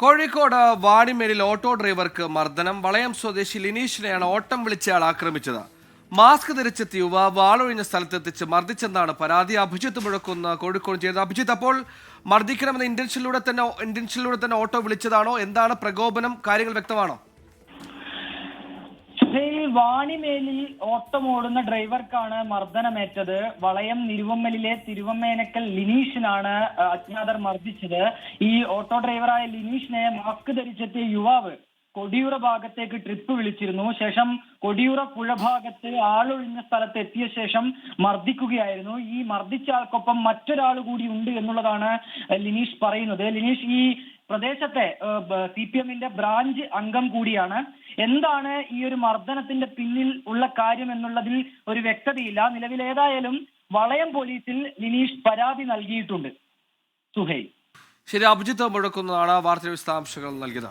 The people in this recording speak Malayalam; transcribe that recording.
കോഴിക്കോട് വാണിമേലിൽ ഓട്ടോ ഡ്രൈവർക്ക് മർദ്ദനം. വളയം സ്വദേശി ലിനീഷിനെയാണ് ഓട്ടം വിളിച്ചയാൾ ആക്രമിച്ചത്. മാസ്ക് ധരിച്ചെത്തിയ യുവാവ് ആളൊഴിഞ്ഞ സ്ഥലത്തെത്തിച്ച് മർദ്ദിച്ചെന്നാണ് പരാതി. അഭിജിത്ത് മുഴക്കുന്ന കോഴിക്കോട് ചെയ്തത്. അഭിജിത്ത്, അപ്പോൾ മർദ്ദിക്കണമെന്ന ഇന്റൻഷനിലൂടെ തന്നെ ഓട്ടോ വിളിച്ചതാണോ? എന്താണ് പ്രകോപനം? കാര്യങ്ങൾ വ്യക്തമാണോ? വാണിമേലിൽ ഓട്ടമോടുന്ന ഡ്രൈവർക്കാണ് മർദ്ദനമേറ്റത്. വളയം നിരുവമ്മലിലെ തിരുവമ്മേനക്കൽ ലിനീഷിനാണ് അജ്ഞാതർ മർദ്ദിച്ചത്. ഈ ഓട്ടോ ഡ്രൈവറായ ലിനീഷിനെ മാസ്ക് ധരിച്ചെത്തിയ യുവാവ് കൊടിയൂറ ഭാഗത്തേക്ക് ട്രിപ്പ് വിളിച്ചിരുന്നു. ശേഷം കൊടിയൂറ പുഴ ഭാഗത്ത് ആളൊഴിഞ്ഞ സ്ഥലത്ത് എത്തിയ ശേഷം മർദ്ദിക്കുകയായിരുന്നു. ഈ മർദ്ദിച്ച ആൾക്കൊപ്പം മറ്റൊരാൾ കൂടി ഉണ്ട് എന്നുള്ളതാണ് ലിനീഷ് പറയുന്നത്. ലിനീഷ് ഈ പ്രദേശത്തെ CPM-ന്റെ ബ്രാഞ്ച് അംഗം കൂടിയാണ്. എന്താണ് ഈ ഒരു മർദ്ദനത്തിന്റെ പിന്നിൽ ഉള്ള കാര്യം എന്നുള്ളതിൽ ഒരു വ്യക്തതയില്ല. നിലവിൽ ഏതായാലും വളയം പോലീസിൽ ലിനീഷ് പരാതി നൽകിയിട്ടുണ്ട്. സുഹൈൽ. ശരി, അഭിജിത്ത് മുഴക്കുന്നതാണ് വാർത്തയുടെ വിശദാംശങ്ങൾ നൽകിയത്.